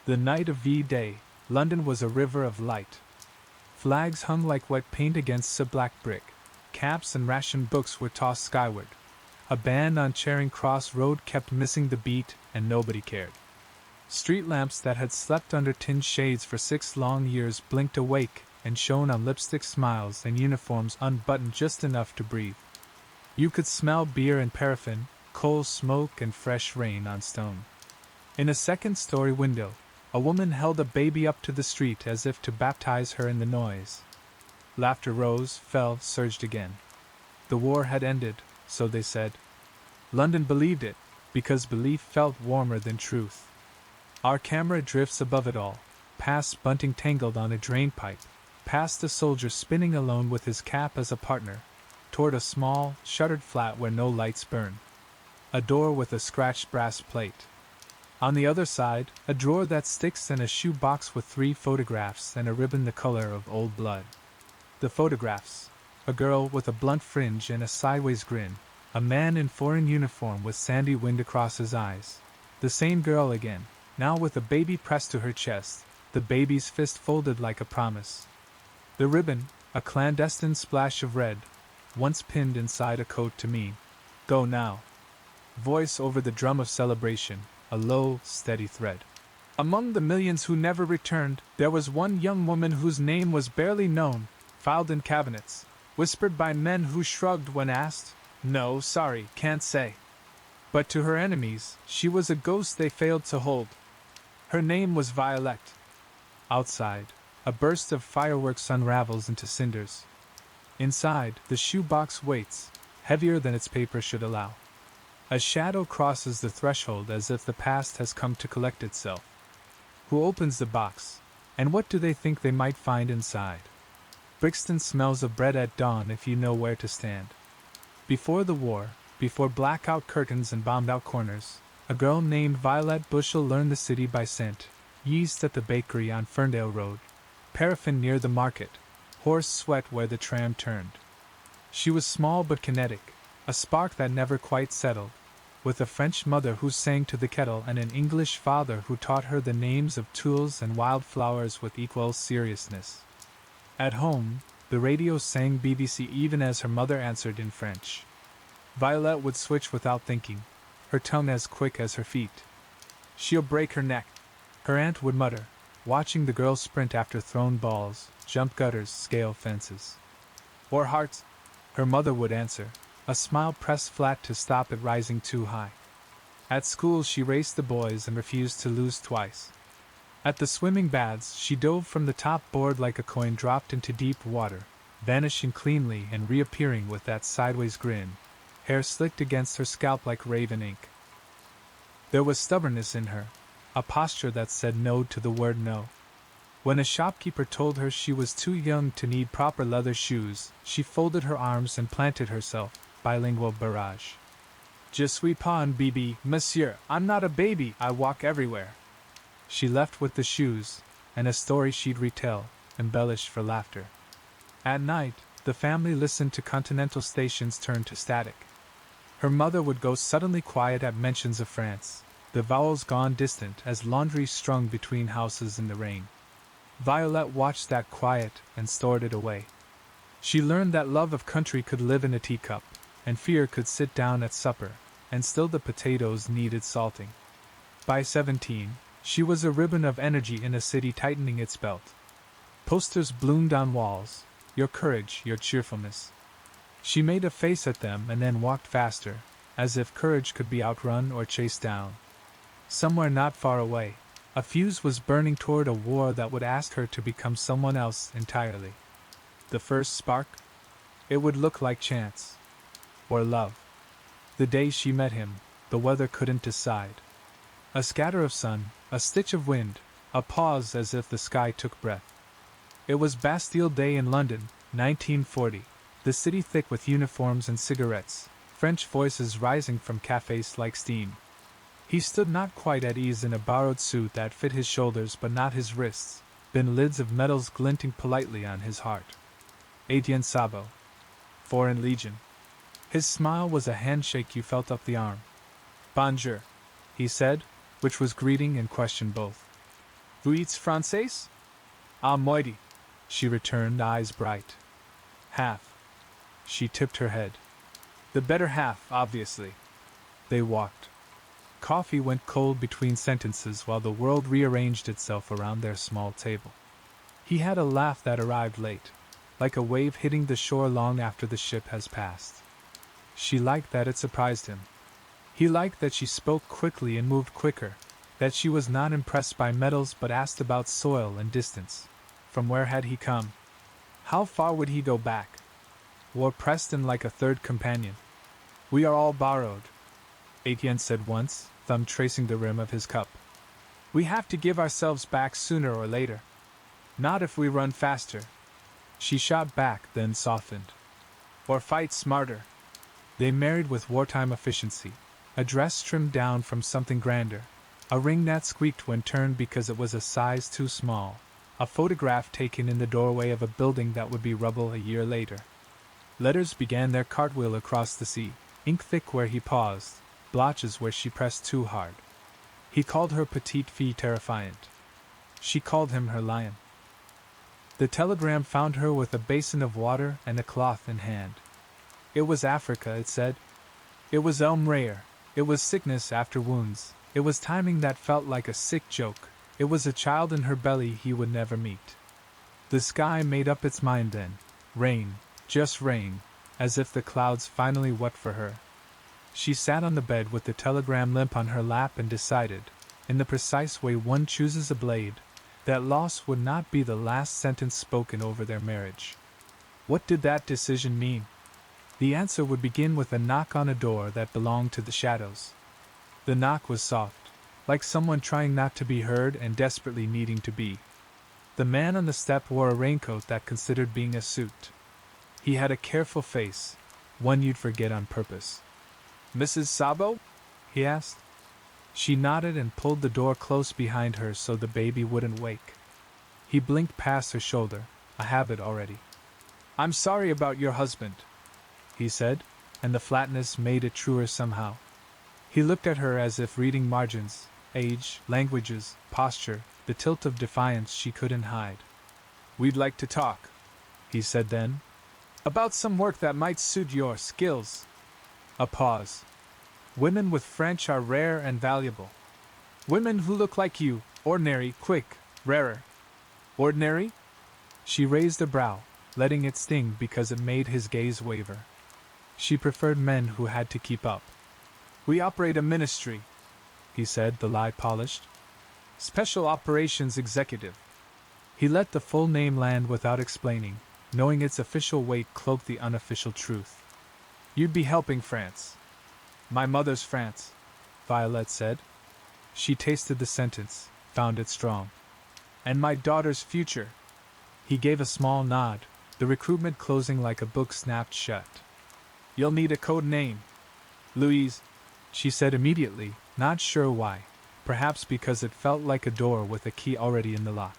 The night of V-Day, London was a river of light. Flags hung like wet paint against a black brick. Caps and ration books were tossed skyward. A band on Charing Cross Road kept missing the beat, and nobody cared. Street lamps that had slept under tin shades for 6 long years blinked awake and shone on lipstick smiles and uniforms unbuttoned just enough to breathe. You could smell beer and paraffin, coal smoke and fresh rain on stone. In a second-story window, a woman held a baby up to the street as if to baptize her in the noise. Laughter rose, fell, surged again. The war had ended, so they said. London believed it, because belief felt warmer than truth. Our camera drifts above it all, past bunting tangled on a drainpipe, past a soldier spinning alone with his cap as a partner, toward a small, shuttered flat where no lights burn. A door with a scratched brass plate. On the other side, a drawer that sticks and a shoe box with 3 photographs and a ribbon the color of old blood. The photographs: a girl with a blunt fringe and a sideways grin, a man in foreign uniform with sandy wind across his eyes. The same girl again, now with a baby pressed to her chest, the baby's fist folded like a promise. The ribbon, a clandestine splash of red, once pinned inside a coat to mean, "Go now." Voice over the drum of celebration, a low, steady thread. Among the millions who never returned, there was one young woman whose name was barely known, filed in cabinets, whispered by men who shrugged when asked, "No, sorry, can't say." But to her enemies, she was a ghost they failed to hold. Her name was Violette. Outside, a burst of fireworks unravels into cinders. Inside, the shoebox waits, heavier than its paper should allow. A shadow crosses the threshold as if the past has come to collect itself. Who opens the box, and what do they think they might find inside? Brixton smells of bread at dawn if you know where to stand. Before the war, before blackout curtains and bombed-out corners, a girl named Violette Bushell learned the city by scent: yeast at the bakery on Ferndale Road, paraffin near the market, horse sweat where the tram turned. She was small but kinetic, a spark that never quite settled, with a French mother who sang to the kettle and an English father who taught her the names of tools and wildflowers with equal seriousness. At home, the radio sang BBC even as her mother answered in French. Violette would switch without thinking, her tongue as quick as her feet. "She'll break her neck," her aunt would mutter, watching the girl sprint after thrown balls, jump gutters, scale fences. "Or hearts," her mother would answer, a smile pressed flat to stop it rising too high. At school she raced the boys and refused to lose twice. At the swimming baths she dove from the top board like a coin dropped into deep water, vanishing cleanly and reappearing with that sideways grin, hair slicked against her scalp like raven ink. There was stubbornness in her, a posture that said no to the word no. When a shopkeeper told her she was too young to need proper leather shoes, she folded her arms and planted herself, bilingual barrage. "Je suis pas un bébé, monsieur, I'm not a baby, I walk everywhere." She left with the shoes, and a story she'd retell, embellished for laughter. At night, the family listened to Continental stations turn to static. Her mother would go suddenly quiet at mentions of France, the vowels gone distant as laundry strung between houses in the rain. Violette watched that quiet and stored it away. She learned that love of country could live in a teacup, and fear could sit down at supper, and still the potatoes needed salting. By 17, she was a ribbon of energy in a city tightening its belt. Posters bloomed on walls: "Your courage, your cheerfulness." She made a face at them and then walked faster, as if courage could be outrun or chased down. Somewhere not far away, a fuse was burning toward a war that would ask her to become someone else entirely. The first spark? It would look like chance. Or love. The day she met him, the weather couldn't decide. A scatter of sun, a stitch of wind, a pause as if the sky took breath. It was Bastille Day in London, 1940, the city thick with uniforms and cigarettes, French voices rising from cafes like steam. He stood not quite at ease in a borrowed suit that fit his shoulders but not his wrists, thin lids of metals glinting politely on his heart. Etienne Sabot. Foreign Legion. His smile was a handshake you felt up the arm. "Bonjour," he said, which was greeting and question both. Vous êtes français? Ah, moitié, she returned, eyes bright. Half. She tipped her head. The better half, obviously. They walked. Coffee went cold between sentences while the world rearranged itself around their small table. He had a laugh that arrived late, like a wave hitting the shore long after the ship has passed. She liked that it surprised him. He liked that she spoke quickly and moved quicker, that she was not impressed by medals but asked about soil and distance. From where had he come? How far would he go back? Wore Preston like a third companion. We are all borrowed, Etienne said once, thumb tracing the rim of his cup. We have to give ourselves back sooner or later. Not if we run faster. She shot back, then softened. Or fight smarter. They married with wartime efficiency, a dress trimmed down from something grander, a ring that squeaked when turned because it was a size too small, a photograph taken in the doorway of a building that would be rubble a year later. Letters began their cartwheel across the sea, ink thick where he paused, blotches where she pressed too hard. He called her petite fille terrifiant. She called him her lion. The telegram found her with a basin of water and a cloth in hand. It was Africa, it said. It was elm rare. It was sickness after wounds. It was timing that felt like a sick joke. It was a child in her belly he would never meet. The sky made up its mind then. Rain, just rain, as if the clouds finally wept for her. She sat on the bed with the telegram limp on her lap and decided, in the precise way one chooses a blade, that loss would not be the last sentence spoken over their marriage. What did that decision mean? The answer would begin with a knock on a door that belonged to the shadows. The knock was soft, like someone trying not to be heard and desperately needing to be. The man on the step wore a raincoat that considered being a suit. He had a careful face, one you'd forget on purpose. Mrs. Sabo? He asked. She nodded and pulled the door close behind her so the baby wouldn't wake. He blinked past her shoulder, a habit already. I'm sorry about your husband, he said, and the flatness made it truer somehow. He looked at her as if reading margins, age, languages, posture, the tilt of defiance she couldn't hide. We'd like to talk, he said then, about some work that might suit your skills. A pause. Women with French are rare and valuable. Women who look like you, ordinary, quick, rarer. Ordinary? She raised a brow, letting it sting because it made his gaze waver. She preferred men who had to keep up. We operate a ministry, he said, the lie polished. Special Operations Executive. He let the full name land without explaining, knowing its official weight cloaked the unofficial truth. You'd be helping France. My mother's France, Violette said. She tasted the sentence, found it strong. And my daughter's future. He gave a small nod, the recruitment closing like a book snapped shut. You'll need a code name. Louise, she said immediately, not sure why, perhaps because it felt like a door with a key already in the lock.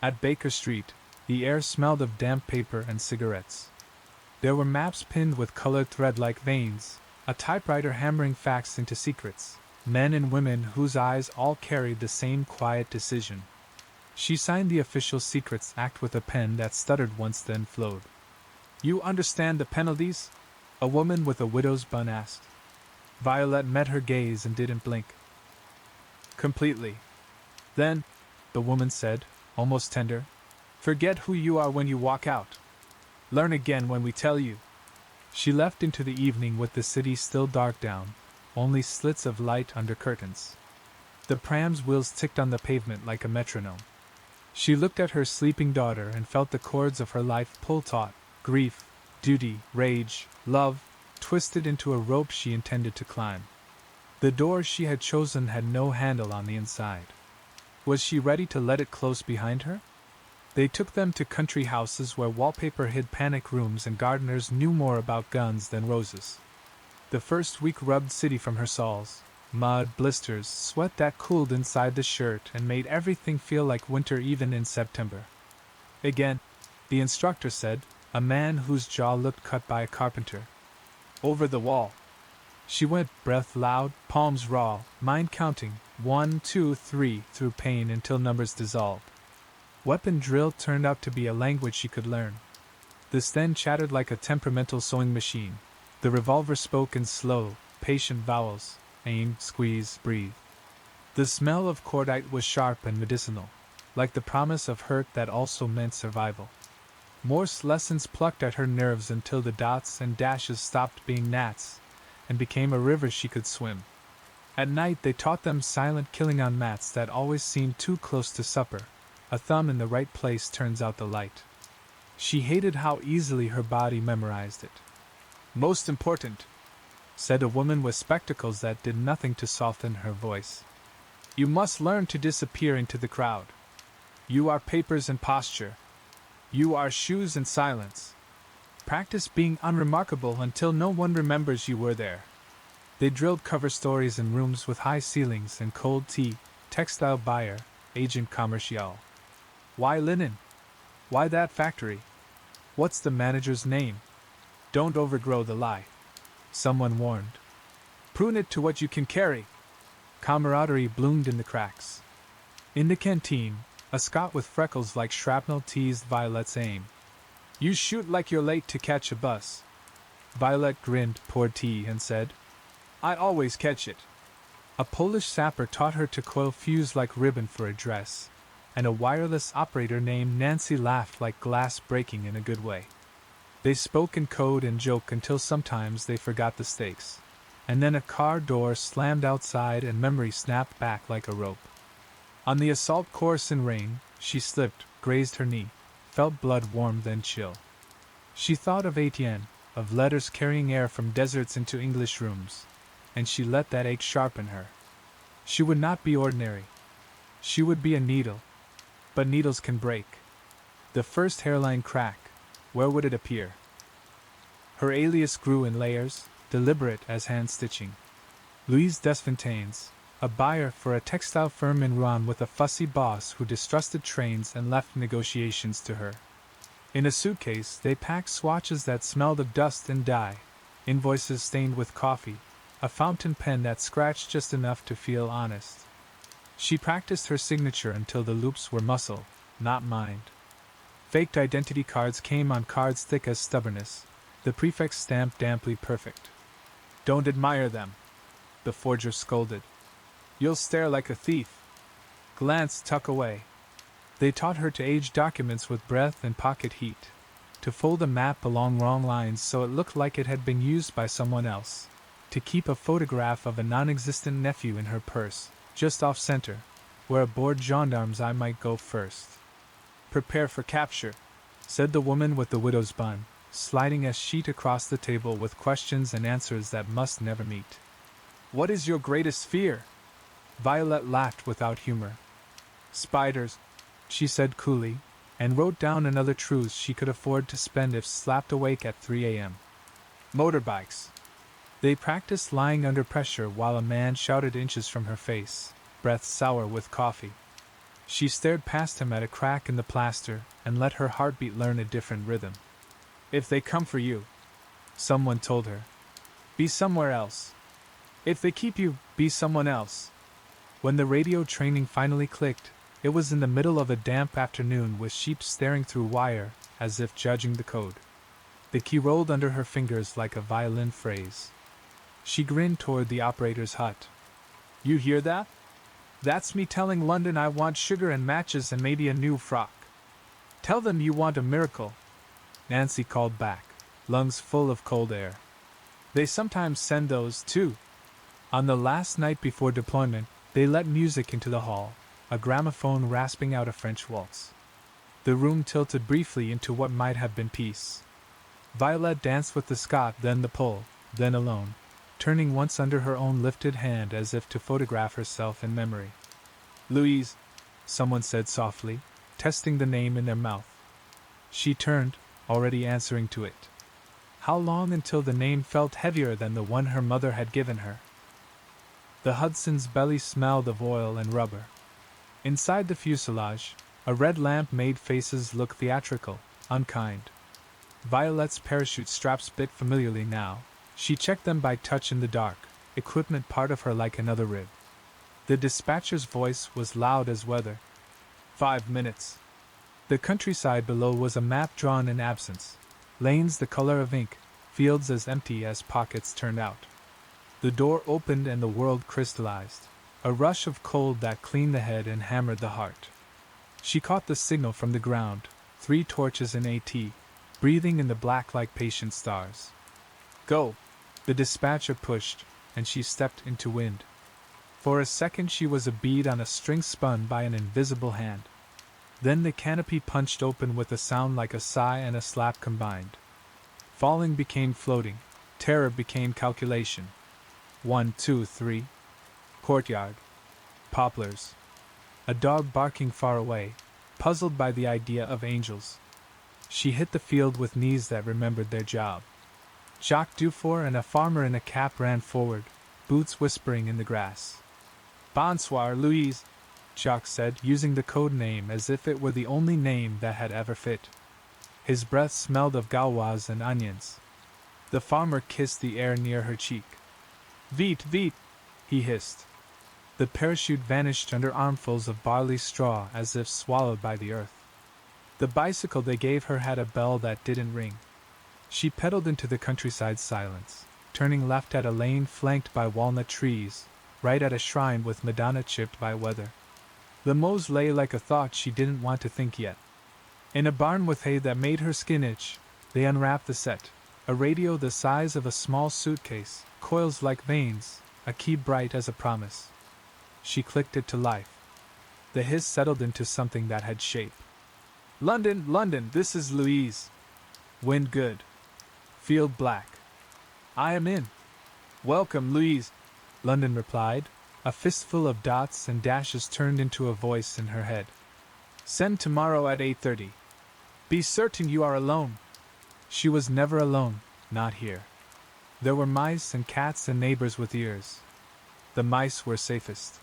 At Baker Street, the air smelled of damp paper and cigarettes. There were maps pinned with colored thread like veins, a typewriter hammering facts into secrets, men and women whose eyes all carried the same quiet decision. She signed the official Secrets Act with a pen that stuttered once then flowed. You understand the penalties? A woman with a widow's bun asked. Violette met her gaze and didn't blink. Completely. Then, the woman said, almost tender, forget who you are when you walk out. Learn again when we tell you. She left into the evening with the city still dark down, only slits of light under curtains. The pram's wheels ticked on the pavement like a metronome. She looked at her sleeping daughter and felt the cords of her life pull taut, grief, duty, rage, love, twisted into a rope she intended to climb. The door she had chosen had no handle on the inside. Was she ready to let it close behind her? They took them to country houses where wallpaper hid panic rooms and gardeners knew more about guns than roses. The first week rubbed city from her soles. Mud, blisters, sweat that cooled inside the shirt and made everything feel like winter even in September. Again, the instructor said, a man whose jaw looked cut by a carpenter. Over the wall. She went, breath loud, palms raw, mind counting, 1, 2, 3, through pain until numbers dissolved. Weapon drill turned out to be a language she could learn. The Sten chattered like a temperamental sewing machine. The revolver spoke in slow, patient vowels: aim, squeeze, breathe. The smell of cordite was sharp and medicinal, like the promise of hurt that also meant survival. Morse lessons plucked at her nerves until the dots and dashes stopped being gnats and became a river she could swim. At night they taught them silent killing on mats that always seemed too close to supper. A thumb in the right place turns out the light. She hated how easily her body memorized it. Most important, said a woman with spectacles that did nothing to soften her voice. You must learn to disappear into the crowd. You are papers and posture. You are shoes and silence. Practice being unremarkable until no one remembers you were there. They drilled cover stories in rooms with high ceilings and cold tea, textile buyer, agent commercial. Why linen? Why that factory? What's the manager's name? Don't overgrow the lie, someone warned. Prune it to what you can carry. Camaraderie bloomed in the cracks. In the canteen, a Scot with freckles like shrapnel teased Violette's aim. You shoot like you're late to catch a bus. Violette grinned, poured tea, and said, I always catch it. A Polish sapper taught her to coil fuse like ribbon for a dress, and a wireless operator named Nancy laughed like glass breaking in a good way. They spoke in code and joke until sometimes they forgot the stakes, and then a car door slammed outside and memory snapped back like a rope. On the assault course in rain, she slipped, grazed her knee, felt blood warm then chill. She thought of Etienne, of letters carrying air from deserts into English rooms, and she let that ache sharpen her. She would not be ordinary. She would be a needle. But needles can break. The first hairline crack, where would it appear? Her alias grew in layers, deliberate as hand-stitching. Louise Desfontaines, a buyer for a textile firm in Rouen with a fussy boss who distrusted trains and left negotiations to her. In a suitcase they packed swatches that smelled of dust and dye, invoices stained with coffee, a fountain pen that scratched just enough to feel honest. She practiced her signature until the loops were muscle, not mind. Faked identity cards came on cards thick as stubbornness, the prefix stamped damply perfect. Don't admire them, the forger scolded. You'll stare like a thief. Glance, tuck away. They taught her to age documents with breath and pocket heat, to fold a map along wrong lines so it looked like it had been used by someone else, to keep a photograph of a non-existent nephew in her purse, just off-center, where a bored gendarme's eye might go first. Prepare for capture, said the woman with the widow's bun, sliding a sheet across the table with questions and answers that must never meet. What is your greatest fear? Violette laughed without humor. Spiders, she said coolly, and wrote down another truth she could afford to spend if slapped awake at 3 a.m. Motorbikes. They practiced lying under pressure while a man shouted inches from her face, breath sour with coffee. She stared past him at a crack in the plaster and let her heartbeat learn a different rhythm. If they come for you, someone told her, be somewhere else. If they keep you, be someone else. When the radio training finally clicked, it was in the middle of a damp afternoon with sheep staring through wire, as if judging the code. The key rolled under her fingers like a violin phrase. She grinned toward the operator's hut. You hear that? That's me telling London I want sugar and matches and maybe a new frock. Tell them you want a miracle. Nancy called back, lungs full of cold air. They sometimes send those, too. On the last night before deployment, they let music into the hall, a gramophone rasping out a French waltz. The room tilted briefly into what might have been peace. Violette danced with the Scot, then the Pole, then alone, turning once under her own lifted hand as if to photograph herself in memory. Louise, someone said softly, testing the name in their mouth. She turned, already answering to it. How long until the name felt heavier than the one her mother had given her? The Hudson's belly smelled of oil and rubber. Inside the fuselage, a red lamp made faces look theatrical, unkind. Violette's parachute straps bit familiarly now, She checked them by touch in the dark, equipment part of her like another rib. The dispatcher's voice was loud as weather. 5 minutes. The countryside below was a map drawn in absence, lanes the color of ink, fields as empty as pockets turned out. The door opened and the world crystallized, a rush of cold that cleaned the head and hammered the heart. She caught the signal from the ground, 3 torches in AT, breathing in the black like patient stars. Go! The dispatcher pushed, and she stepped into wind. For a second she was a bead on a string spun by an invisible hand. Then the canopy punched open with a sound like a sigh and a slap combined. Falling became floating, terror became calculation. 1, 2, 3. Courtyard. Poplars. A dog barking far away, puzzled by the idea of angels. She hit the field with knees that remembered their job. Jacques Dufour and a farmer in a cap ran forward, boots whispering in the grass. Bonsoir, Louise, Jacques said, using the code name as if it were the only name that had ever fit. His breath smelled of gauloise and onions. The farmer kissed the air near her cheek. Vite, vite, he hissed. The parachute vanished under armfuls of barley straw as if swallowed by the earth. The bicycle they gave her had a bell that didn't ring. She pedaled into the countryside silence, turning left at a lane flanked by walnut trees, right at a shrine with Madonna chipped by weather. The mows lay like a thought she didn't want to think yet. In a barn with hay that made her skin itch, they unwrapped the set, a radio the size of a small suitcase, coils like veins, a key bright as a promise. She clicked it to life. The hiss settled into something that had shape. London, London, this is Louise. Wind good. Field black. I am in. Welcome, Louise, London replied, a fistful of dots and dashes turned into a voice in her head. Send tomorrow at 8:30. Be certain you are alone. She was never alone, not here. There were mice and cats and neighbors with ears. The mice were safest.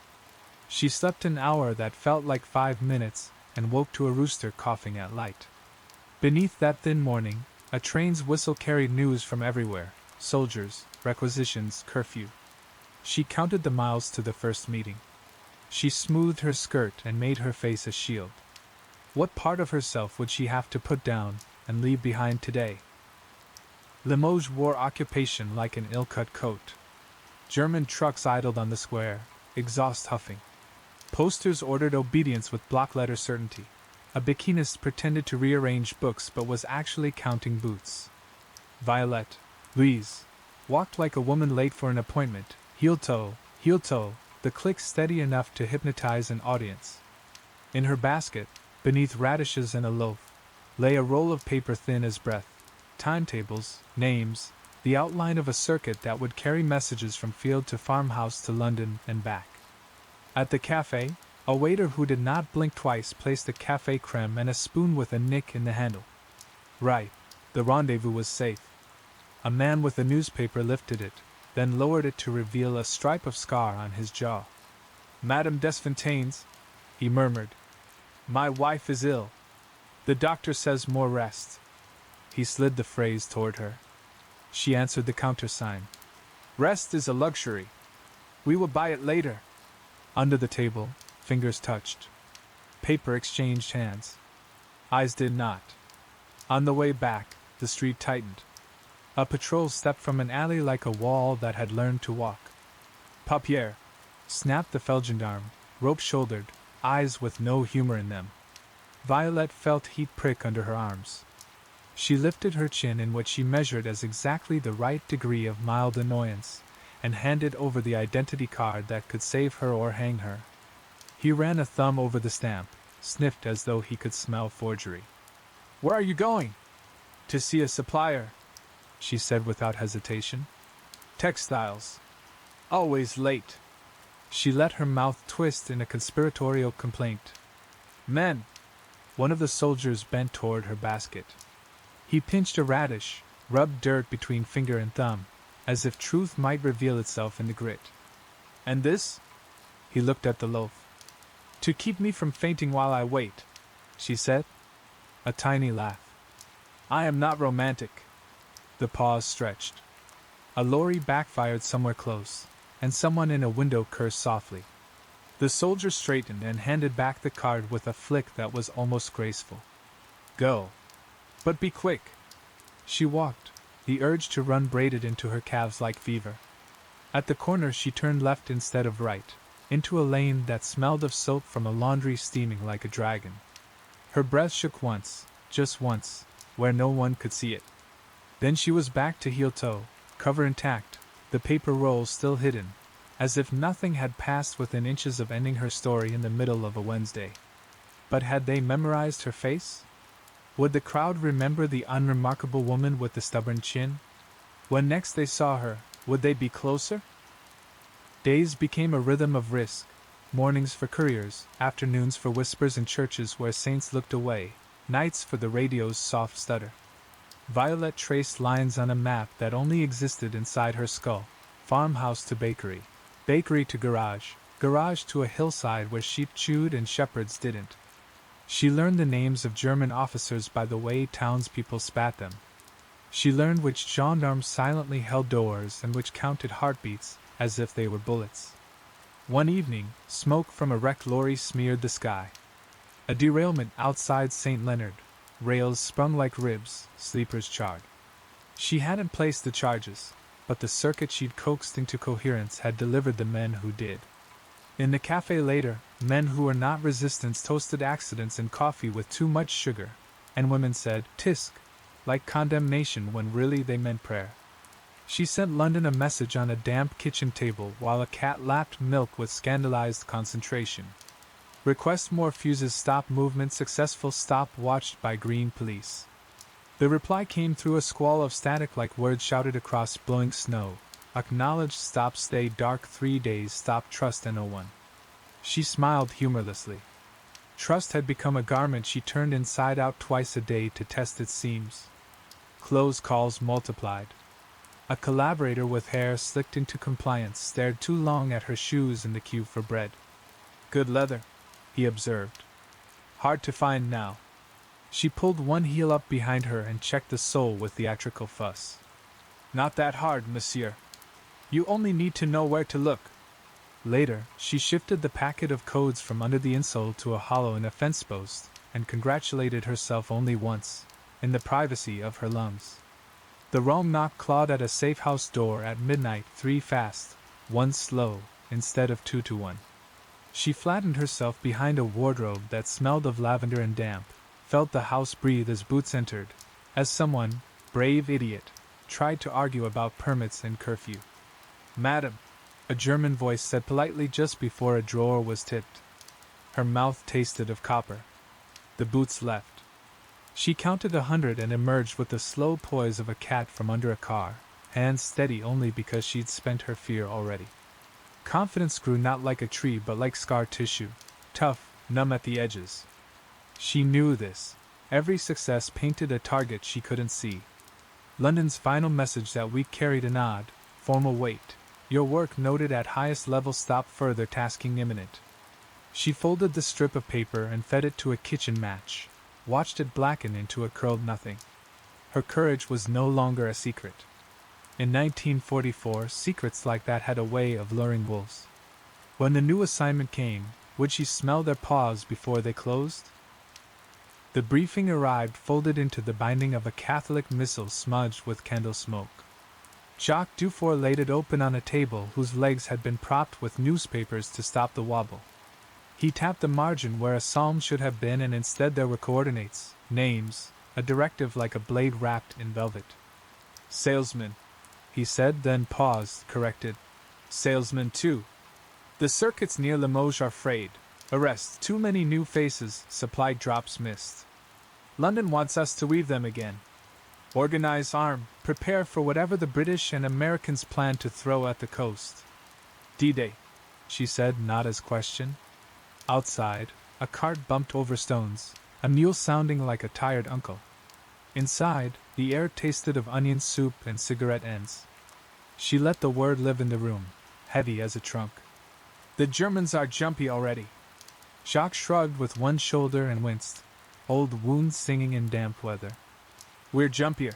She slept an hour that felt like 5 minutes and woke to a rooster coughing at light. Beneath that thin morning, a train's whistle carried news from everywhere: soldiers, requisitions, curfew. She counted the miles to the first meeting. She smoothed her skirt and made her face a shield. What part of herself would she have to put down and leave behind today? Limoges wore occupation like an ill-cut coat. German trucks idled on the square, exhaust huffing. Posters ordered obedience with block-letter certainty. A bikinist pretended to rearrange books but was actually counting boots. Violette, Louise, walked like a woman late for an appointment, heel-toe, the click steady enough to hypnotize an audience. In her basket, beneath radishes and a loaf, lay a roll of paper thin as breath, timetables, names, the outline of a circuit that would carry messages from field to farmhouse to London and back. At the cafe, a waiter who did not blink twice placed a café creme and a spoon with a nick in the handle. Right, the rendezvous was safe. A man with a newspaper lifted it, then lowered it to reveal a stripe of scar on his jaw. Madame Desfontaines, he murmured. My wife is ill. The doctor says more rest. He slid the phrase toward her. She answered the countersign. Rest is a luxury. We will buy it later. Under the table, fingers touched. Paper exchanged hands. Eyes did not. On the way back, the street tightened. A patrol stepped from an alley like a wall that had learned to walk. Papier, snapped the felgendarme, rope-shouldered, eyes with no humor in them. Violette felt heat prick under her arms. She lifted her chin in what she measured as exactly the right degree of mild annoyance, and handed over the identity card that could save her or hang her. He ran a thumb over the stamp, sniffed as though he could smell forgery. Where are you going? To see a supplier, she said without hesitation. Textiles. Always late. She let her mouth twist in a conspiratorial complaint. Men. One of the soldiers bent toward her basket. He pinched a radish, rubbed dirt between finger and thumb, as if truth might reveal itself in the grit. And this? He looked at the loaf. To keep me from fainting while I wait, she said. A tiny laugh. I am not romantic. The pause stretched. A lorry backfired somewhere close, and someone in a window cursed softly. The soldier straightened and handed back the card with a flick that was almost graceful. Go. But be quick. She walked, the urge to run braided into her calves like fever. At the corner she turned left instead of right, into a lane that smelled of soap from a laundry steaming like a dragon. Her breath shook once, just once, where no one could see it. Then she was back to heel-toe, cover intact, the paper rolls still hidden, as if nothing had passed within inches of ending her story in the middle of a Wednesday. But had they memorized her face? Would the crowd remember the unremarkable woman with the stubborn chin? When next they saw her, would they be closer? Days became a rhythm of risk, mornings for couriers, afternoons for whispers in churches where saints looked away, nights for the radio's soft stutter. Violette traced lines on a map that only existed inside her skull, farmhouse to bakery, bakery to garage, garage to a hillside where sheep chewed and shepherds didn't. She learned the names of German officers by the way townspeople spat them. She learned which gendarmes silently held doors and which counted heartbeats as if they were bullets. One evening, smoke from a wrecked lorry smeared the sky. A derailment outside St. Leonard, rails sprung like ribs, sleepers charred. She hadn't placed the charges, but the circuit she'd coaxed into coherence had delivered the men who did. In the cafe later, men who were not resistance toasted accidents in coffee with too much sugar, and women said, "Tisk," like condemnation when really they meant prayer. She sent London a message on a damp kitchen table while a cat lapped milk with scandalized concentration. Request more fuses, stop movement successful, stop watched by green police. The reply came through a squall of static like words shouted across blowing snow. Acknowledged, stop, stay dark 3 days, stop, trust and no one. She smiled humorlessly. Trust had become a garment she turned inside out twice a day to test its seams. Close calls multiplied. A collaborator with hair slicked into compliance stared too long at her shoes in the queue for bread. Good leather, he observed. Hard to find now. She pulled one heel up behind her and checked the sole with theatrical fuss. Not that hard, monsieur. You only need to know where to look. Later, she shifted the packet of codes from under the insole to a hollow in a fence post, and congratulated herself only once, in the privacy of her lungs. The wrong knock clawed at a safe house door at midnight, 3 fast, 1 slow, instead of 2 to 1. She flattened herself behind a wardrobe that smelled of lavender and damp, felt the house breathe as boots entered, as someone, brave idiot, tried to argue about permits and curfew. "Madam," a German voice said politely just before a drawer was tipped. Her mouth tasted of copper. The boots left. She counted 100 and emerged with the slow poise of a cat from under a car, hands steady only because she'd spent her fear already. Confidence grew not like a tree but like scar tissue, tough, numb at the edges. She knew this. Every success painted a target she couldn't see. London's final message that week carried an odd, formal weight. Your work noted at highest level, stop further tasking imminent. She folded the strip of paper and fed it to a kitchen match, watched it blacken into a curled nothing. Her courage was no longer a secret. In 1944, secrets like that had a way of luring wolves. When the new assignment came, would she smell their paws before they closed? The briefing arrived folded into the binding of a Catholic missal smudged with candle smoke. Jacques Dufour laid it open on a table whose legs had been propped with newspapers to stop the wobble. He tapped the margin where a psalm should have been, and instead there were coordinates, names, a directive like a blade wrapped in velvet. "Salesman," he said, then paused, corrected. "Salesman 2. The circuits near Limoges are frayed. Arrest, too many new faces, supply drops missed. London wants us to weave them again. Organize, arm, prepare for whatever the British and Americans plan to throw at the coast." "D-Day," she said, not as question. Outside, a cart bumped over stones, a mule sounding like a tired uncle. Inside, the air tasted of onion soup and cigarette ends. She let the word live in the room, heavy as a trunk. "The Germans are jumpy already." Jacques shrugged with one shoulder and winced. Old wounds singing in damp weather. "We're jumpier.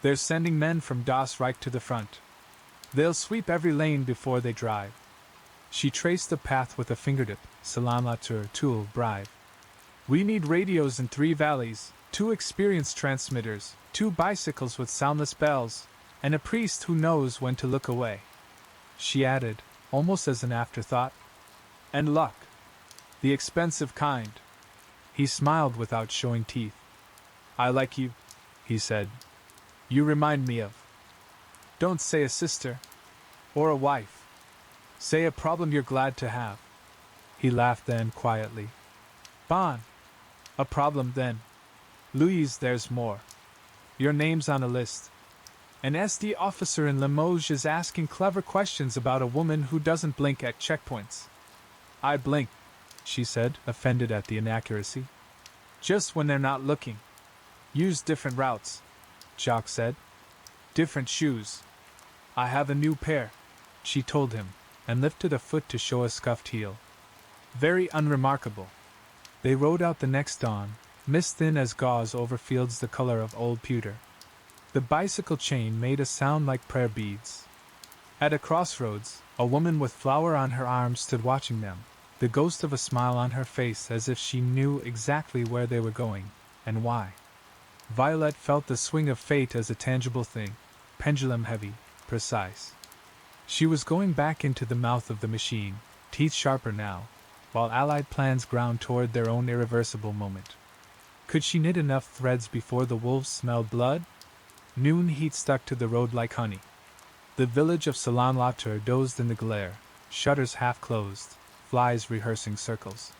They're sending men from Das Reich to the front. They'll sweep every lane before they drive. She traced the path with a fingertip. Salam Latur Tool Bribe. We need radios in 3 valleys, 2 experienced transmitters, 2 bicycles with soundless bells, and a priest who knows when to look away. She added, almost as an afterthought. And luck. The expensive kind. He smiled without showing teeth. I like you, he said. You remind me of. Don't say a sister. Or a wife. Say a problem you're glad to have. He laughed then quietly. Bon. A problem then. Louise, there's more. Your name's on a list. An SD officer in Limoges is asking clever questions about a woman who doesn't blink at checkpoints. I blink, she said, offended at the inaccuracy. Just when they're not looking. Use different routes, Jacques said. Different shoes. I have a new pair, she told him, and lifted a foot to show a scuffed heel. Very unremarkable. They rode out the next dawn, mist thin as gauze over fields the color of old pewter. The bicycle chain made a sound like prayer beads. At a crossroads, a woman with flour on her arm stood watching them, the ghost of a smile on her face as if she knew exactly where they were going, and why. Violette felt the swing of fate as a tangible thing, pendulum-heavy, precise. She was going back into the mouth of the machine, teeth sharper now, while Allied plans ground toward their own irreversible moment. Could she knit enough threads before the wolves smelled blood? Noon heat stuck to the road like honey. The village of Salam-Latur dozed in the glare, shutters half closed, flies rehearsing circles.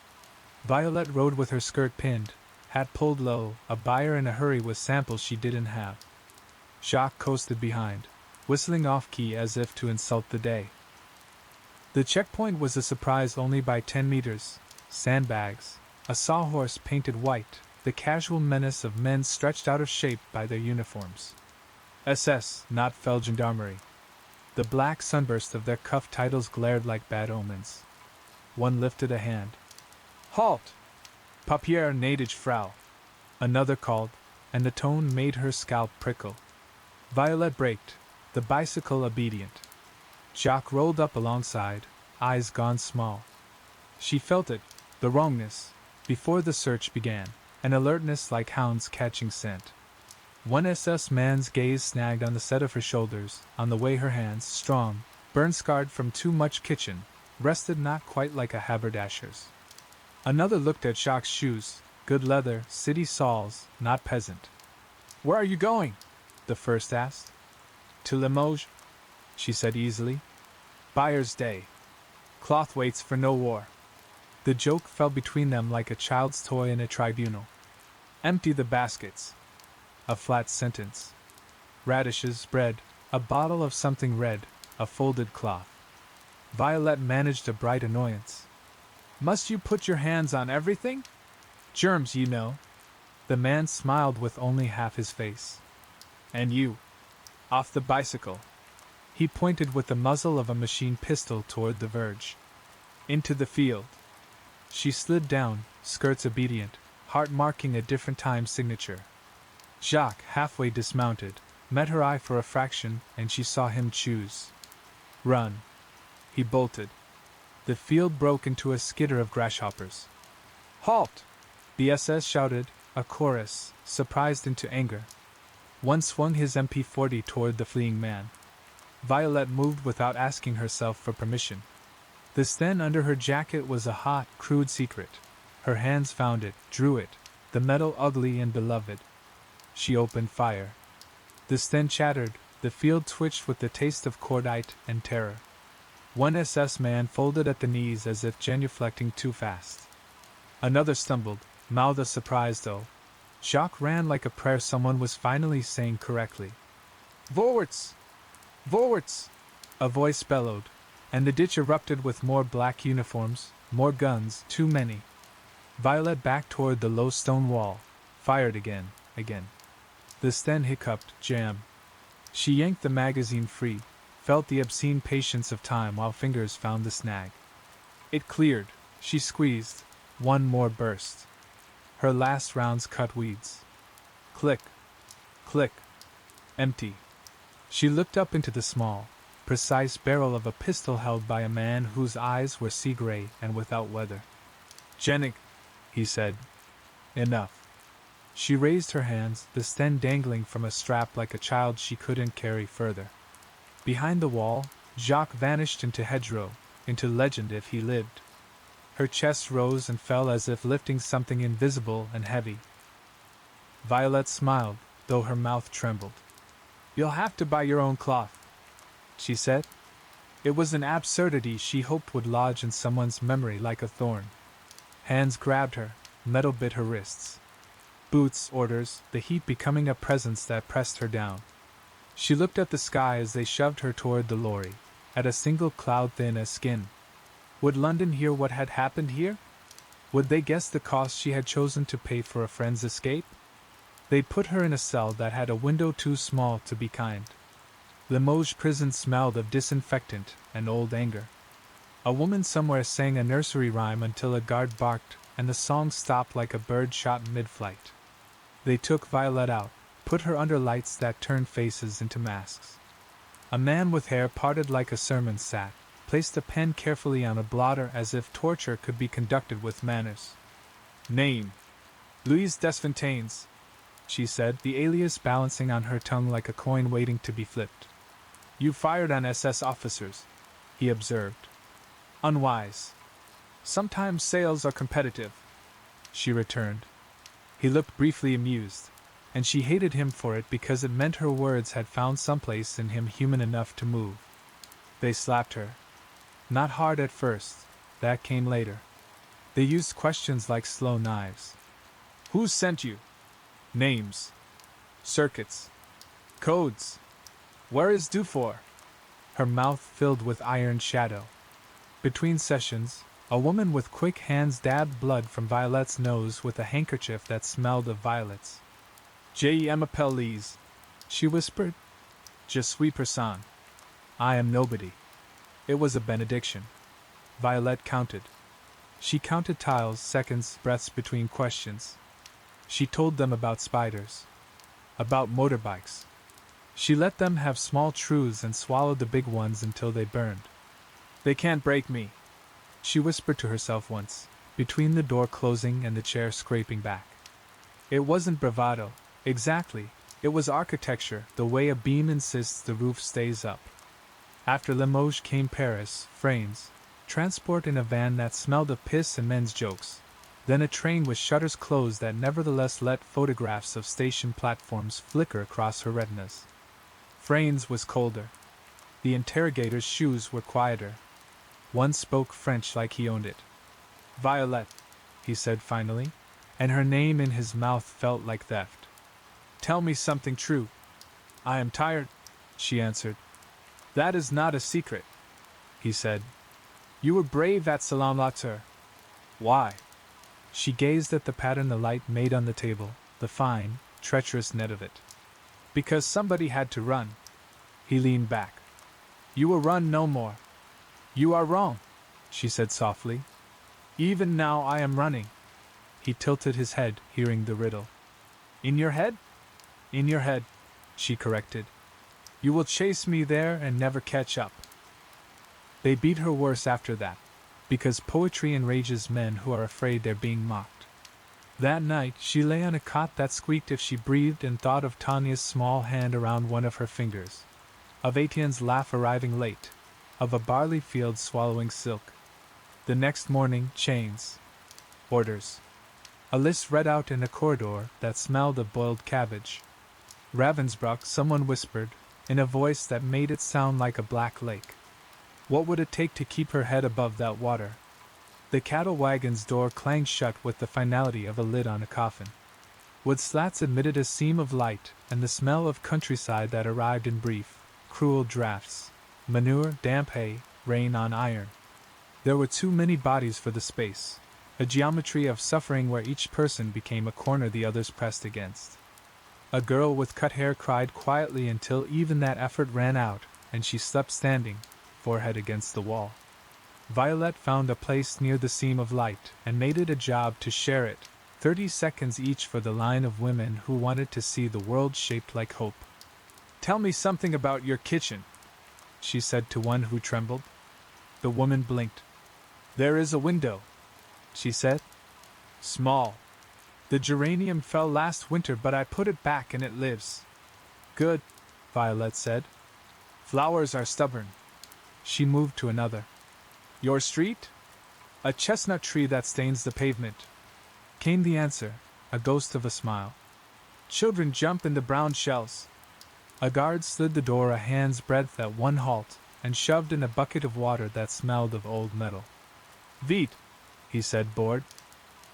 Violette rode with her skirt pinned, hat pulled low, a buyer in a hurry with samples she didn't have. Jacques coasted behind, whistling off-key as if to insult the day. The checkpoint was a surprise only by 10 meters, sandbags, a sawhorse painted white, the casual menace of men stretched out of shape by their uniforms. SS, not Feldgendarmerie. The black sunburst of their cuff titles glared like bad omens. One lifted a hand. Halt! Papier gnädige Frau. Another called, and the tone made her scalp prickle. Violette braked, the bicycle obedient. Jacques rolled up alongside, eyes gone small. She felt it, the wrongness, before the search began, an alertness like hounds catching scent. One SS man's gaze snagged on the set of her shoulders, on the way her hands, strong, burn-scarred from too much kitchen, rested not quite like a haberdasher's. Another looked at Jacques' shoes, good leather, city soles, not peasant. Where are you going? The first asked. To Limoges, she said easily. Buyer's Day. Cloth waits for no war. The joke fell between them like a child's toy in a tribunal. Empty the baskets. A flat sentence. Radishes, bread, a bottle of something red, a folded cloth. Violette managed a bright annoyance. Must you put your hands on everything? Germs, you know. The man smiled with only half his face. And you? Off the bicycle. He pointed with the muzzle of a machine pistol toward the verge. Into the field. She slid down, skirts obedient, heart marking a different time signature. Jacques, halfway dismounted, met her eye for a fraction, and she saw him choose. Run. He bolted. The field broke into a skitter of grasshoppers. Halt! The SS shouted, a chorus, surprised into anger. One swung his MP40 toward the fleeing man. Violette moved without asking herself for permission. The sten under her jacket was a hot, crude secret. Her hands found it, drew it, the metal ugly and beloved. She opened fire. The sten chattered, the field twitched with the taste of cordite and terror. One SS man folded at the knees as if genuflecting too fast. Another stumbled, mouth a surprised O. Jacques ran like a prayer someone was finally saying correctly. Vorwärts! Vorwärts! A voice bellowed, and the ditch erupted with more black uniforms, more guns, too many. Violette backed toward the low stone wall, fired again. The sten hiccuped, jam. She yanked the magazine free, felt the obscene patience of time while fingers found the snag. It cleared, she squeezed, one more burst. Her last rounds cut weeds. Click. Click. Empty. She looked up into the small, precise barrel of a pistol held by a man whose eyes were sea gray and without weather. "Jennig," he said. "Enough." She raised her hands, the sten dangling from a strap like a child she couldn't carry further. Behind the wall, Jacques vanished into hedgerow, into legend if he lived. Her chest rose and fell as if lifting something invisible and heavy. Violette smiled, though her mouth trembled. "You'll have to buy your own cloth," she said. It was an absurdity she hoped would lodge in someone's memory like a thorn. Hands grabbed her, metal bit her wrists. Boots, orders, the heat becoming a presence that pressed her down. She looked at the sky as they shoved her toward the lorry, at a single cloud thin as skin. Would London hear what had happened here? Would they guess the cost she had chosen to pay for a friend's escape? They'd put her in a cell that had a window too small to be kind. Limoges prison smelled of disinfectant and old anger. A woman somewhere sang a nursery rhyme until a guard barked, and the song stopped like a bird shot mid-flight. They took Violette out, put her under lights that turned faces into masks. A man with hair parted like a sermon sat, placed a pen carefully on a blotter as if torture could be conducted with manners. "Name: Louise Desfontaines," she said, the alias balancing on her tongue like a coin waiting to be flipped. "You fired on SS officers," he observed. "Unwise. Sometimes sales are competitive," she returned. He looked briefly amused, and she hated him for it because it meant her words had found someplace in him human enough to move. They slapped her. Not hard at first, that came later. They used questions like slow knives. "Who sent you? Names. Circuits. Codes. Where is Dufour?" Her mouth filled with iron shadow. Between sessions, a woman with quick hands dabbed blood from Violette's nose with a handkerchief that smelled of violets. "Je m'appelle Lise," she whispered. "Je suis personne. I am nobody." It was a benediction. Violette counted. She counted tiles, seconds, breaths between questions. She told them about spiders. About motorbikes. She let them have small truths and swallowed the big ones until they burned. "They can't break me," she whispered to herself once, between the door closing and the chair scraping back. It wasn't bravado, exactly, it was architecture, the way a beam insists the roof stays up. After Limoges came Paris, France, transport in a van that smelled of piss and men's jokes, then a train with shutters closed that nevertheless let photographs of station platforms flicker across her retinas. France was colder. The interrogator's shoes were quieter. One spoke French like he owned it. "Violette," he said finally, and her name in his mouth felt like theft. "Tell me something true." "I am tired," she answered. "That is not a secret," he said. "You were brave at Salon-Lauter. Why?" She gazed at the pattern the light made on the table, the fine, treacherous net of it. "Because somebody had to run." He leaned back. "You will run no more." "You are wrong," she said softly. "Even now I am running." He tilted his head, hearing the riddle. "In your head?" "In your head," she corrected. "You will chase me there and never catch up." They beat her worse after that, because poetry enrages men who are afraid they're being mocked. That night she lay on a cot that squeaked if she breathed and thought of Tanya's small hand around one of her fingers, of Etienne's laugh arriving late, of a barley field swallowing silk. The next morning, chains. Orders. A list read out in a corridor that smelled of boiled cabbage. Ravensbrück, someone whispered, in a voice that made it sound like a black lake. What would it take to keep her head above that water? The cattle wagon's door clanged shut with the finality of a lid on a coffin. Wood slats admitted a seam of light, and the smell of countryside that arrived in brief, cruel drafts. Manure, damp hay, rain on iron. There were too many bodies for the space, a geometry of suffering where each person became a corner the others pressed against. A girl with cut hair cried quietly until even that effort ran out, and she slept standing, forehead against the wall. Violette found a place near the seam of light and made it a job to share it, 30 seconds each for the line of women who wanted to see the world shaped like hope. "Tell me something about your kitchen," she said to one who trembled. The woman blinked. There is a window, she said. Small. The geranium fell last winter, but I put it back and it lives. Good, Violette said. Flowers are stubborn. She moved to another. Your street? A chestnut tree that stains the pavement, came the answer, a ghost of a smile. Children jump in the brown shells. A guard slid the door a hand's breadth at one halt, and shoved in a bucket of water that smelled of old metal. Vite, he said, bored.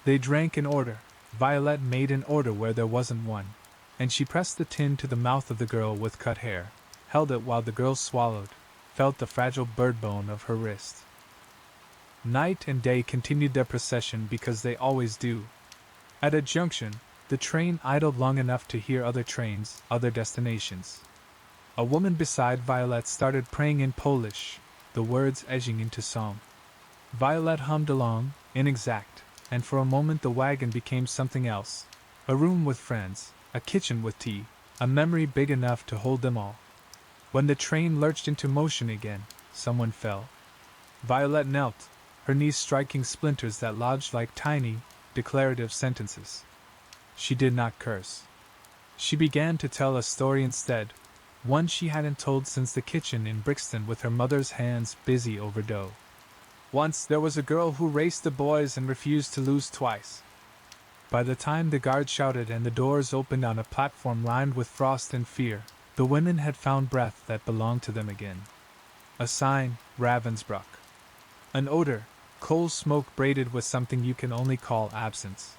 They drank in order. Violette made an order where there wasn't one, and she pressed the tin to the mouth of the girl with cut hair, held it while the girl swallowed, felt the fragile bird bone of her wrist. Night and day continued their procession because they always do. At a junction, the train idled long enough to hear other trains, other destinations. A woman beside Violette started praying in Polish, the words edging into song. Violette hummed along, inexact, and for a moment the wagon became something else. A room with friends, a kitchen with tea, a memory big enough to hold them all. When the train lurched into motion again, someone fell. Violette knelt, her knees striking splinters that lodged like tiny, declarative sentences. She did not curse. She began to tell a story instead, one she hadn't told since the kitchen in Brixton with her mother's hands busy over dough. Once there was a girl who raced the boys and refused to lose twice. By the time the guard shouted and the doors opened on a platform lined with frost and fear, the women had found breath that belonged to them again. A sign, Ravensbrück. An odor, coal smoke braided with something you can only call absence.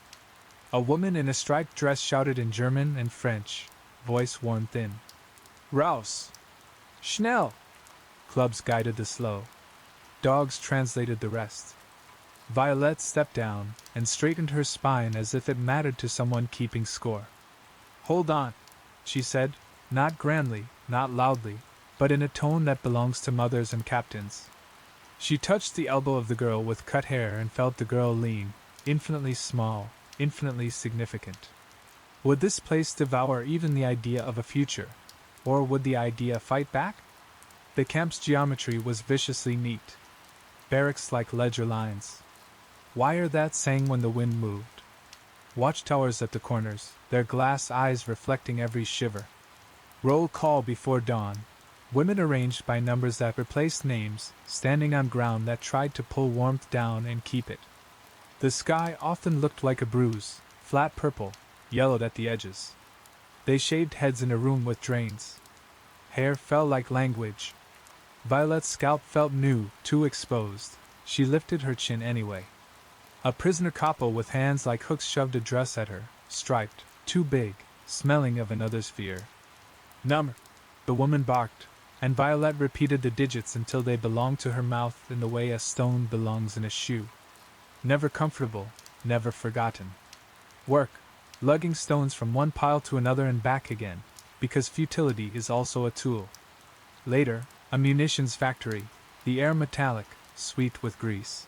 A woman in a striped dress shouted in German and French, voice worn thin. Raus! Schnell! Clubs guided the slow. Dogs translated the rest. Violette stepped down and straightened her spine as if it mattered to someone keeping score. Hold on, she said, not grandly, not loudly, but in a tone that belongs to mothers and captains. She touched the elbow of the girl with cut hair and felt the girl lean, infinitely small, infinitely significant. Would this place devour even the idea of a future? Or would the idea fight back? The camp's geometry was viciously neat. Barracks like ledger lines. Wire that sang when the wind moved. Watchtowers at the corners, their glass eyes reflecting every shiver. Roll call before dawn. Women arranged by numbers that replaced names, standing on ground that tried to pull warmth down and keep it. The sky often looked like a bruise, flat purple, yellowed at the edges. They shaved heads in a room with drains. Hair fell like language. Violette's scalp felt new, too exposed. She lifted her chin anyway. A prisoner couple with hands like hooks shoved a dress at her, striped, too big, smelling of another's fear. Number, the woman barked, and Violette repeated the digits until they belonged to her mouth in the way a stone belongs in a shoe. Never comfortable, never forgotten. Work, lugging stones from one pile to another and back again, because futility is also a tool. Later, a munitions factory, the air metallic, sweet with grease.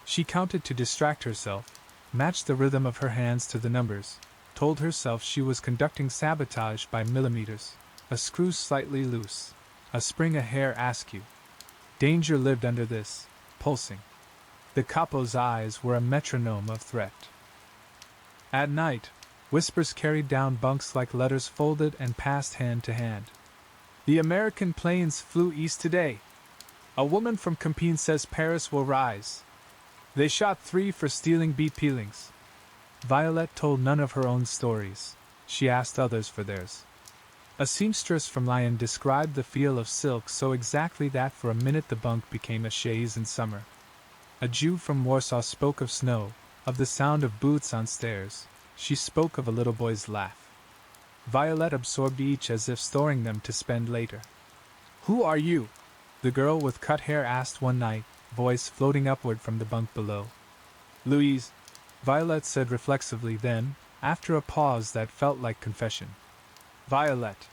She counted to distract herself, matched the rhythm of her hands to the numbers, told herself she was conducting sabotage by millimeters, a screw slightly loose, a spring a hair askew. Danger lived under this, pulsing. The capo's eyes were a metronome of threat. At night, whispers carried down bunks like letters folded and passed hand to hand. The American planes flew east today. A woman from Compiègne says Paris will rise. They shot 3 for stealing beet peelings. Violette told none of her own stories. She asked others for theirs. A seamstress from Lyon described the feel of silk so exactly that for a minute the bunk became a chaise in summer. A Jew from Warsaw spoke of snow, of the sound of boots on stairs. She spoke of a little boy's laugh. Violette absorbed each as if storing them to spend later. Who are you? The girl with cut hair asked one night, voice floating upward from the bunk below. Louise, Violette said reflexively then, after a pause that felt like confession. Violette,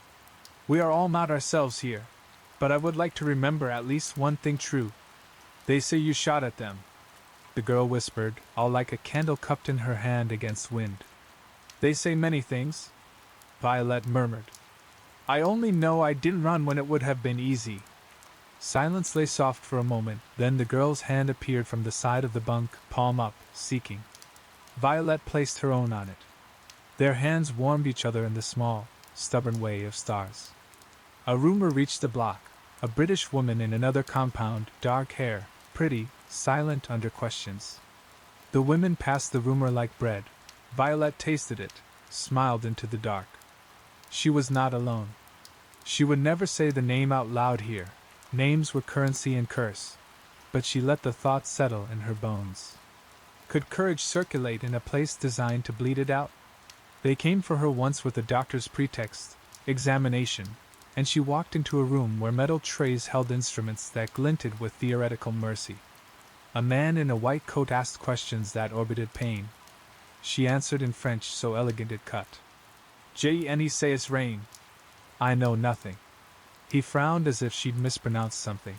we are all not ourselves here, but I would like to remember at least one thing true. They say you shot at them. The girl whispered, all like a candle cupped in her hand against wind. They say many things, Violette murmured. I only know I didn't run when it would have been easy. Silence lay soft for a moment, then the girl's hand appeared from the side of the bunk, palm up, seeking. Violette placed her own on it. Their hands warmed each other in the small, stubborn way of stars. A rumor reached the block. A British woman in another compound, dark hair, pretty, silent under questions. The women passed the rumor like bread. Violette tasted it, smiled into the dark. She was not alone. She would never say the name out loud here. Names were currency and curse. But she let the thought settle in her bones. Could courage circulate in a place designed to bleed it out? They came for her once with a doctor's pretext, examination, and she walked into a room where metal trays held instruments that glinted with theoretical mercy. A man in a white coat asked questions that orbited pain. She answered in French so elegant it cut. "Je sais rien. I know nothing." He frowned as if she'd mispronounced something.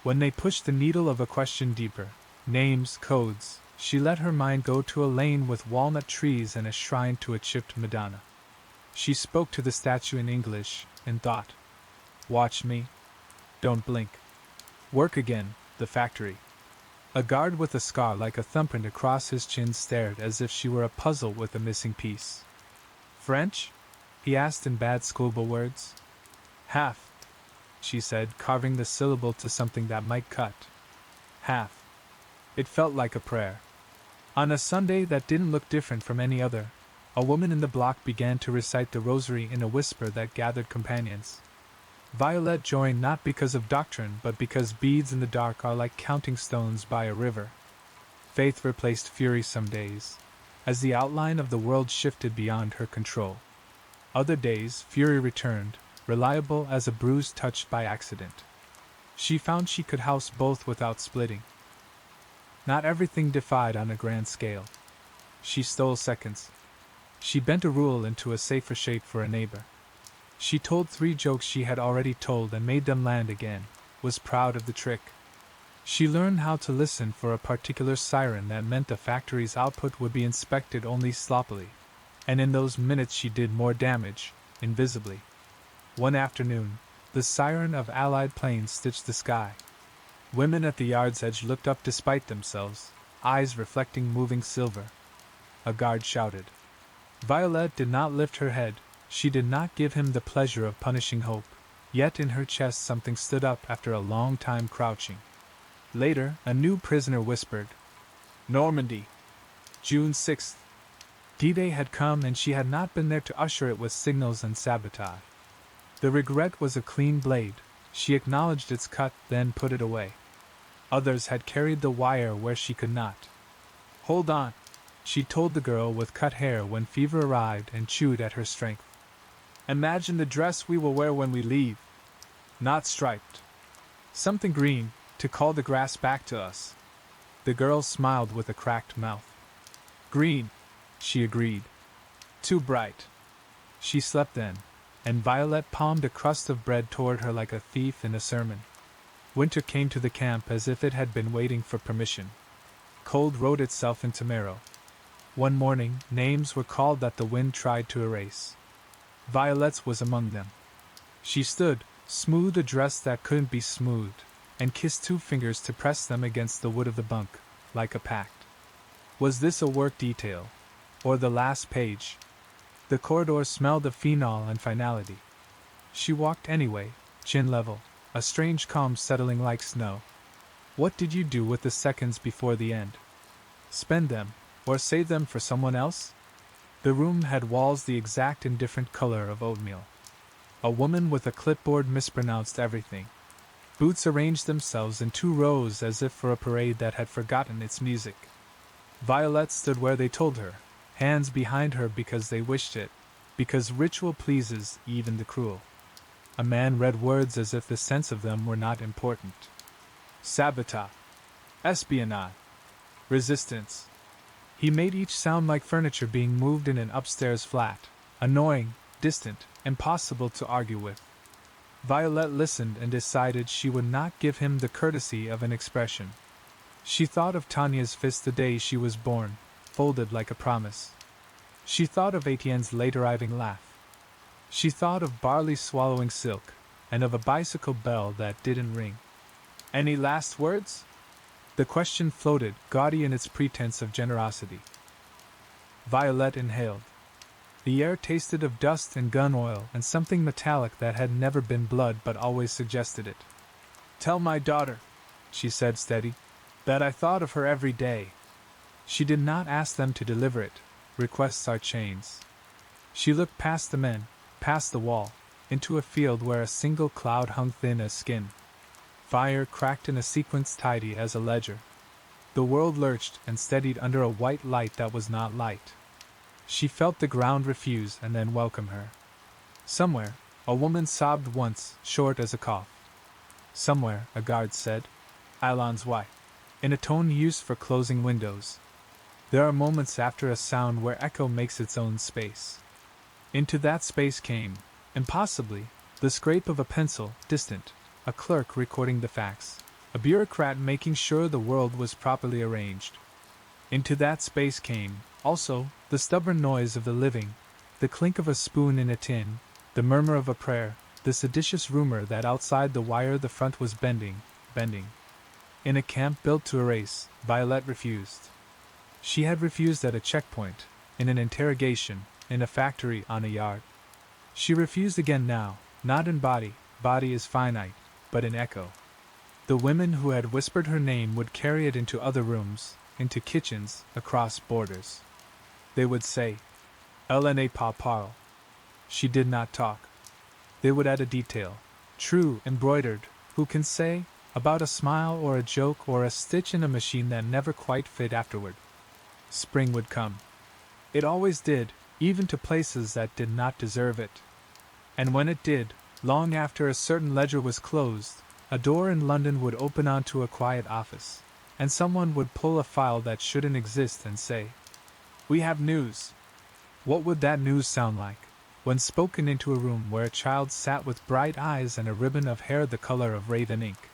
When they pushed the needle of a question deeper, names, codes, she let her mind go to a lane with walnut trees and a shrine to a chipped Madonna. She spoke to the statue in English, and thought. "Watch me. Don't blink. Work again, the factory." A guard with a scar like a thumbprint across his chin stared as if she were a puzzle with a missing piece. "French?" he asked in bad schoolboy words. "Half," she said, carving the syllable to something that might cut. "Half." It felt like a prayer. On a Sunday that didn't look different from any other, a woman in the block began to recite the rosary in a whisper that gathered companions. Violette joined not because of doctrine but because beads in the dark are like counting stones by a river. Faith replaced fury some days, as the outline of the world shifted beyond her control. Other days, fury returned, reliable as a bruise touched by accident. She found she could house both without splitting. Not everything defied on a grand scale. She stole seconds. She bent a rule into a safer shape for a neighbor. She told 3 jokes she had already told and made them land again, was proud of the trick. She learned how to listen for a particular siren that meant the factory's output would be inspected only sloppily, and in those minutes she did more damage, invisibly. One afternoon, the siren of Allied planes stitched the sky. Women at the yard's edge looked up despite themselves, eyes reflecting moving silver. A guard shouted. Violette did not lift her head. She did not give him the pleasure of punishing hope, yet in her chest something stood up after a long time crouching. Later, a new prisoner whispered, "Normandy, June 6th. D-Day had come and she had not been there to usher it with signals and sabotage. The regret was a clean blade. She acknowledged its cut, then put it away. Others had carried the wire where she could not. "Hold on," she told the girl with cut hair when fever arrived and chewed at her strength. "Imagine the dress we will wear when we leave. Not striped. Something green, to call the grass back to us." The girl smiled with a cracked mouth. "Green," she agreed. "Too bright." She slept then, and Violette palmed a crust of bread toward her like a thief in a sermon. Winter came to the camp as if it had been waiting for permission. Cold wrote itself into marrow. One morning, names were called that the wind tried to erase. Violette's was among them. She stood, smoothed a dress that couldn't be smoothed, and kissed 2 fingers to press them against the wood of the bunk, like a pact. Was this a work detail? Or the last page? The corridor smelled of phenol and finality. She walked anyway, chin level, a strange calm settling like snow. What did you do with the seconds before the end? Spend them, or save them for someone else? The room had walls the exact indifferent color of oatmeal. A woman with a clipboard mispronounced everything. Boots arranged themselves in 2 rows as if for a parade that had forgotten its music. Violette stood where they told her, hands behind her because they wished it, because ritual pleases even the cruel. A man read words as if the sense of them were not important. Sabotage. Espionage. Resistance. He made each sound like furniture being moved in an upstairs flat, annoying, distant, impossible to argue with. Violette listened and decided she would not give him the courtesy of an expression. She thought of Tanya's fist the day she was born, folded like a promise. She thought of Etienne's late arriving laugh. She thought of barley swallowing silk, and of a bicycle bell that didn't ring. Any last words? The question floated, gaudy in its pretense of generosity. Violette inhaled. The air tasted of dust and gun oil and something metallic that had never been blood but always suggested it. Tell my daughter, she said steady, that I thought of her every day. She did not ask them to deliver it. Requests are chains. She looked past the men, past the wall, into a field where a single cloud hung thin as skin. Fire cracked in a sequence tidy as a ledger. The world lurched and steadied under a white light that was not light. She felt the ground refuse and then welcome her. Somewhere, a woman sobbed once, short as a cough. Somewhere, a guard said, Allons wife, in a tone used for closing windows. There are moments after a sound where echo makes its own space. Into that space came, impossibly, the scrape of a pencil, distant, a clerk recording the facts, a bureaucrat making sure the world was properly arranged. Into that space came, also, the stubborn noise of the living, the clink of a spoon in a tin, the murmur of a prayer, the seditious rumor that outside the wire the front was bending. In a camp built to erase, Violette refused. She had refused at a checkpoint, in an interrogation, in a factory, on a yard. She refused again now, not in body is finite, but in echo. The women who had whispered her name would carry it into other rooms, into kitchens, across borders. They would say, Elle n'est pas parle. She did not talk. They would add a detail, true, embroidered, who can say, about a smile or a joke or a stitch in a machine that never quite fit afterward. Spring would come. It always did, even to places that did not deserve it. And when it did, long after a certain ledger was closed, a door in London would open onto a quiet office, and someone would pull a file that shouldn't exist and say, We have news. What would that news sound like, when spoken into a room where a child sat with bright eyes and a ribbon of hair the color of raven ink?